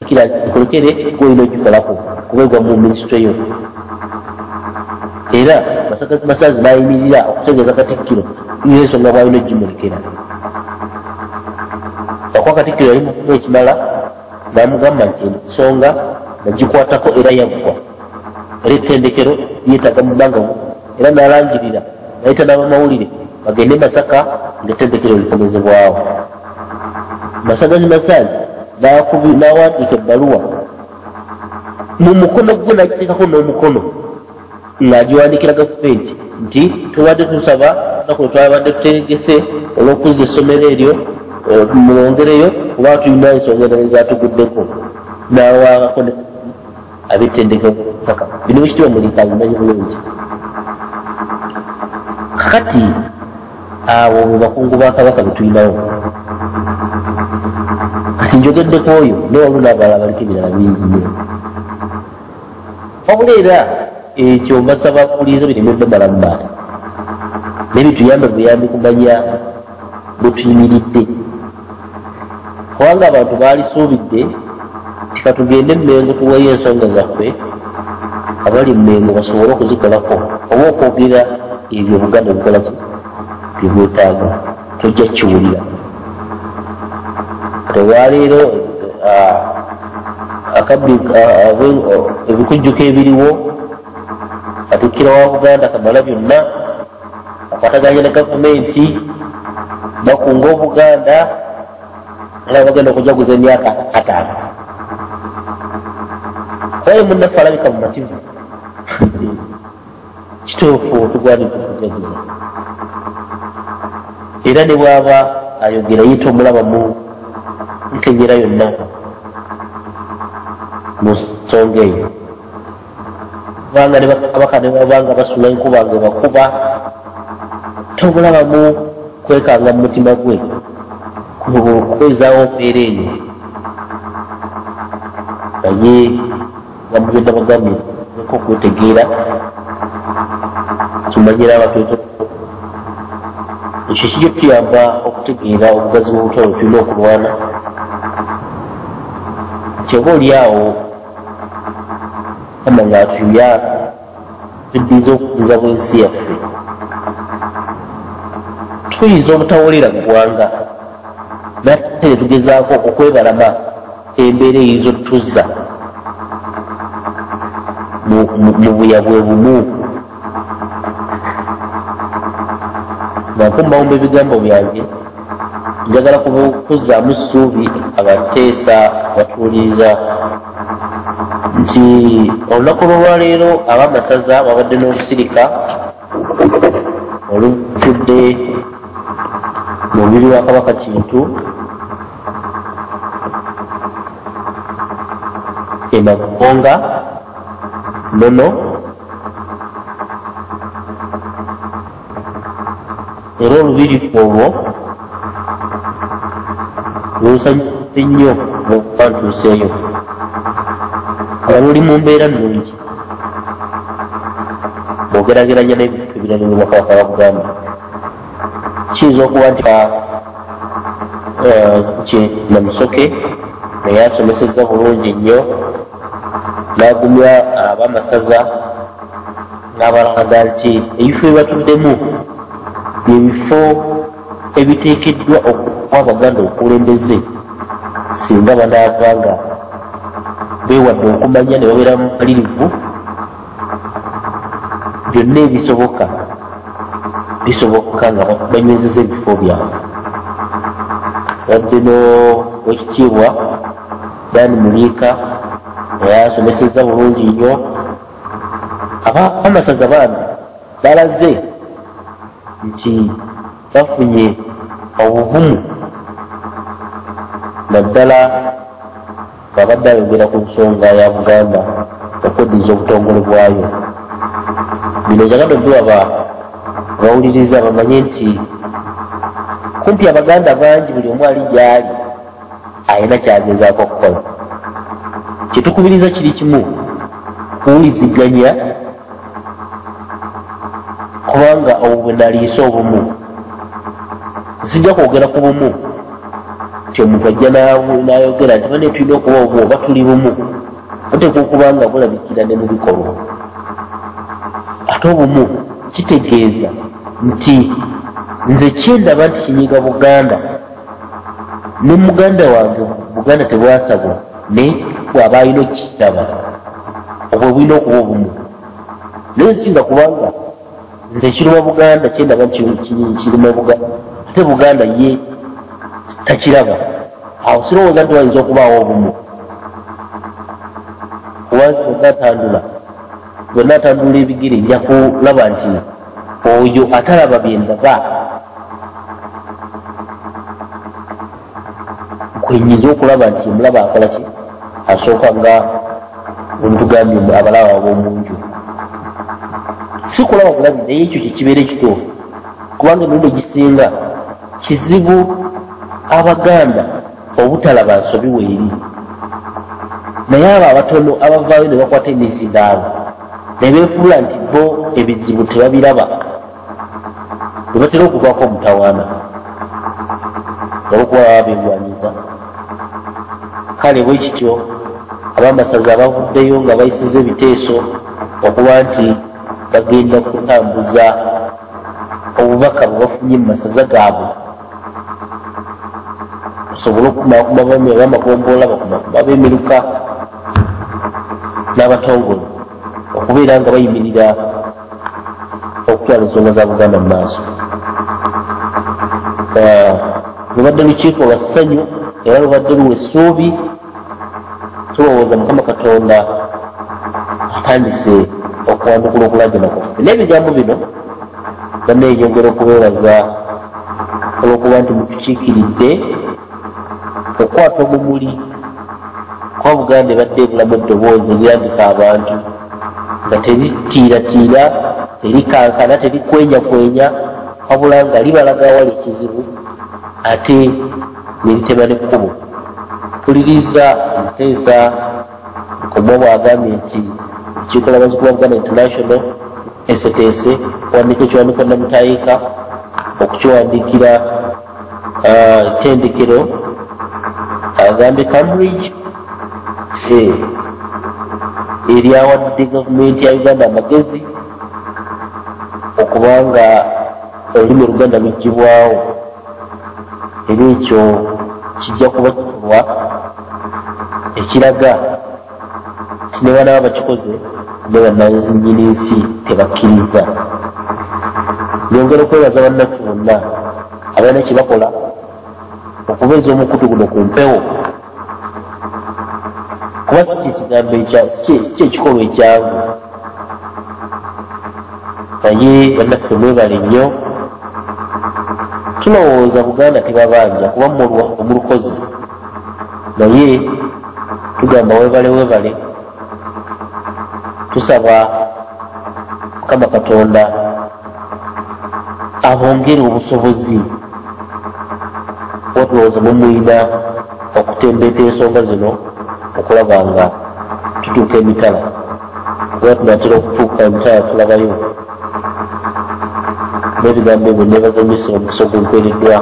kila kolekere goyino gikolako kubegwa mu ministry yo era masazi bayimirira okutegeeza Katikkiro y'ensonga bwalina gimulekera okuba Katikkiro yali mukuba ekimala bamugamba nti ensonga nagikwatako era yaggwa era ettendekero yeetaga mu bbanga era n'alangirira nayita n'abamawulire bagende Masaka ng'ettendekero likomezebwawo. Masagazi n'awandiika ebbaluwa mu mukono gwe n'agiteekako n'omukono ng'agiwandiikira gavumenti nti tubadde tusaba nakuno twabadde tutegese olw'okuzza essomero eryo mulongereyo kuba tulina ensonga endala ezatuguddeko n'awaako ab'ettendekero Masaka. Bino bikitiibwa Muliika bimanyi bulungi. Kakati abo mu bakungu ba Kabaka be tulinawo kati njogeddeko oyo n'ewaliwo n'abalala baliko ebirala bingi nnyo. Wabula era ekyo mbasaba kuliizo bireme bbamala mu maata n'ebituyambe buyambi kumanya bwe tuyimiridde kubanga abantu baalisuubidde tika tugende Mmengo tuwayo ensonga zaffe abali Mmengo basobole okuzikolako oba okwogera ebyo Buganda bikola ki byebwetaaga tojja kiwulira. Olwaleero ebikujjuko ebiriwo Katikkiro wa Buganda Kamalabyonna akwataganye ne gavumenti bakunga Obuganda nga bagenda okujaguza emyaka 5 kwaye munnaffe alabika mumativu kituufu tugwanidde okujaguza era ne bw'aba ayogera yita omulaba mu nkenyera yonna mu nsonga eyo kubanga ne Bakabaka ne babanga basula enkuba nga bakuba tomulabamu kwekanga mu mutima gwe kwezaawo mbeera eyo naye bamugenda bagambye nko okwetegeera tumanyira abatoto ekyo kijja kutuyamba okutegeera obugazi bw'obutwalo tulina okulwana kyoba oli awo ama ng'atuyuya tuddiza okuguza bw'ensi yaffe tuyinza obutawolera ggwanga naye ne tugezaako okwebalama embeera eyinza otuzza mu buya bwe bumu. Nakumbawumba ebigambo byange njagala kuzzaamu essuubi abateesa batuwuliriza nti olunaku lwolwaleero ab'amasaza babadde n'olusirika olutudde mu lubiri lwa Kabaka Kintu e Nagonga Nono era olubiri olwo lunsanyusa nnyo okuba ntuuseeyo nga luli mu mbeera nnungi bw'ogerageranya n'ebintu ebirala bye Bakabaka ba Buganda. Kiyinza okuba nti Namusoke naye asomesezza bulungi nnyo n'agumya ab'amasaza n'abalaga nti ebifo ebibatuddemu byebifo ebiteekeddwa okuwa Abaganda obukulembeze singa banaava nga beewadde okumanya ne babeera mu malirivu byonna ebisoboka bisoboka nga banywezeza ebifo byabwe. Wadde n'owekitiibwa Dan Muliika naye asomesezza bulungi nnyo ab'amasaza baana balaze nti bafunye obuvumu naddala babadde ayogera ku nsonga ya Buganda okuddiza obutongole bwayo. Bino njagala obiwa bawuliriza bamanye nti kumpi Abaganda bangi buli omu ali gyali alina kyagezaako okukola. Kyetukubiriza kiri kimu kuwuliziganya kubanga obwo bwe naliisa obumu sijja kwogera ku bumu omuntu ajja n'ayogera nti bane tulina okuba obumu oba tuli bumu oteekwa okuba nga bulabikira ne mu bikolwa ate obumu kitegeeza nti nze kyendaba nti kinyiga Buganda ne muganda wange Buganda tebwasabwa naye bw'aba alina okukitaba obwo bulina okuba obumu naye singa kubanga nze kiruma Buganda kyendaba nti kiruma Buganda ate Buganda ye takiraba awo sirowooza nti wayinza okubaawo obumu kubanza bwenatandula ebigere nja kulaba nti oyo atalaba byendaba kwenyinza okulaba nti mulaba akola ki asooka nga omutugambye abalaba ab'omunju si kulaba bulabi naye ekyo kyekibeera ekituufu kubanga emirundi egisinga kizibu Abaganda obutalaba nsobi weeri naye abo abatono abavaayo ne bakwata emizinda abo ne beefuula nti bo ebizibu tebabiraba ne batera okuvaako omutawaana olwokuba baba beegwanyiza kale bwe kityo ab'amasaza abavuddeyo nga bayisiza ebiteeso okuba nti bagenda kutambuza obubaka bwe bafunye mu masaza gaabwe basobole okukumakuma bamagomboola bakumakuma b'emiruka n'abatongole okubeera nga bayimirira okutwala ensonga za Buganda mu maaso lubadde lukiiko lwa ssanyu era lubadde luwa essuubi tulowooza Mukama Katonda atandise okuwandukula okulagana kwaffe n'ebigambo bino banneeyongera okubeebaza olw'okuba nti mutukiikiridde okukwata omumuli kuba Buganda ebadde ebulamu eddoboozi erirambika abantu nga teritiiratiira terikankana terikwenyakwenya wabula nga libalaga awali ekizibu ate neritema n'ekkubo mpuliriza Muteesa Nkomo bw'agambye nti olukiiko lw'abazzukulu ba Buganda International eseteese okuwandiika ekiwandiiko Namutayiika okukiwandiikira ettendekero agambye Cambridge eryawadde gavumenti ya Uganda amagezi okubanga olulimi Oluganda luggyibwawo era ekyo kijja kuba kikolwa ekiraga nti ne banaba bakikoze ne bannannyini nsi tebakkiriza yongera okwebaza bannaffe bonna abalina kye bakola okubeeza omukutu guno ku mpewo kuba si kyekigambo si kyekikolwa ekyangu naye bannaffe mwebale nnyo tulowooza Buganda tebabanja kuba omulukozi naye tugamba weebale tusaba Mukama Katonda abongere obusobozi kuba tulowooza mumuyina okutembeeta ensonga zino okulaba nga tutuuka emitala kuba tunatera okutuuka emitala tulabayo n'ebigambo ebyo neebaza nnyo omukisa ogwenkwereddwa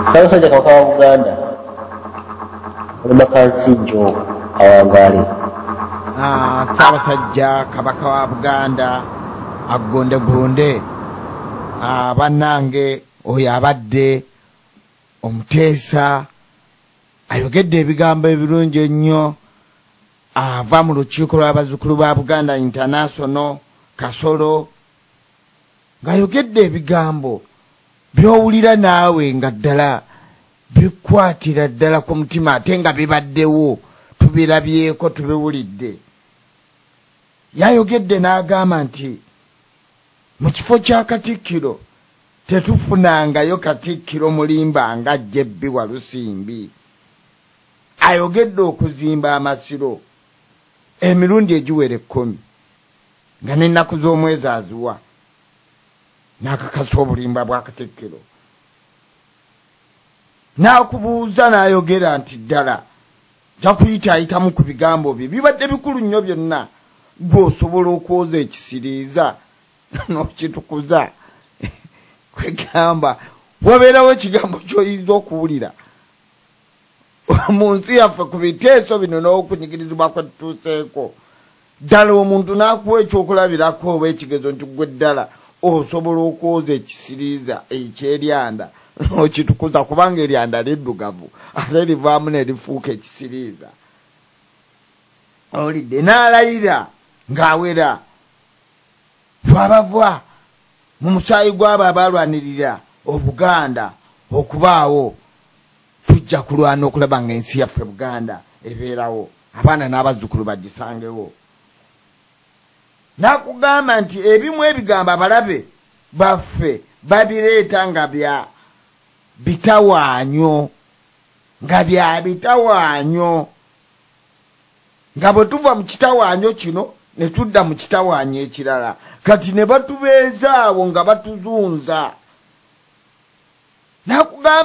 Ssaabasajja Kabaka wa Buganda Mulema Kansinjo awangaale. Ssaabasajja Kabaka wa Buganda agondegonde bannange oyo abadde Omuteesa ayogedde ebigambo ebirungi ennyo ava mu lukiiko lw'abazzukulu ba Buganda International Kasolo ng'ayogedde ebigambo by'owulira naawe nga ddala bikwatira ddala ku mutima ate nga bibaddewo tubirabyeko tubiwulidde. Yayogedde n'agamba nti mu kifo kya Katikkiro tetufunangayo Katikkiro mulimba nga Jebbi Walusimbi. Ayogedde okuzimba amasiro emirundi egiwera 10 nga n'ennaku z'omwezi aziwa n'akakasa obulimba bwa Katikkiro. N'akubuuza n'ayogera nti ddala jakuyitaayitamu ku bigambo bye bibadde bikulu nnyo byonna gw'osobola okwoza ekisiriiza n'okitukuza kwegamba wabeerawo ekigambo ky'oyinza okuwulira mu nsi yaffe ku biteeso bino n'okunyigirizibwa kwe tutuuseeko ddala omuntu n'akuwa ekyokulabirako oba ekigezo nti gwe ddala osobola okwoza ekisiriiza ekyeryanda okitukuza kubanga eryanda liddugavu ate livaamu ne lifuuka ekisiriiza olidde n'alayira ng'awera twabava mu musaayi gw'abo abalwanirira obuganda okubaawo tujja kulwana okulaba ng'ensi yaffe Buganda ebeerawo abaana n'abazzukulu bagisangewo nakugamba nti ebimu ebigambo abalabe baffe babireeta nga bya bitawaanyo nga bwe tuva mu kitawaanyo kino ne tudda mu kitawaanyo ekirala kati ne batubeeza awo nga batuzunza nakugamba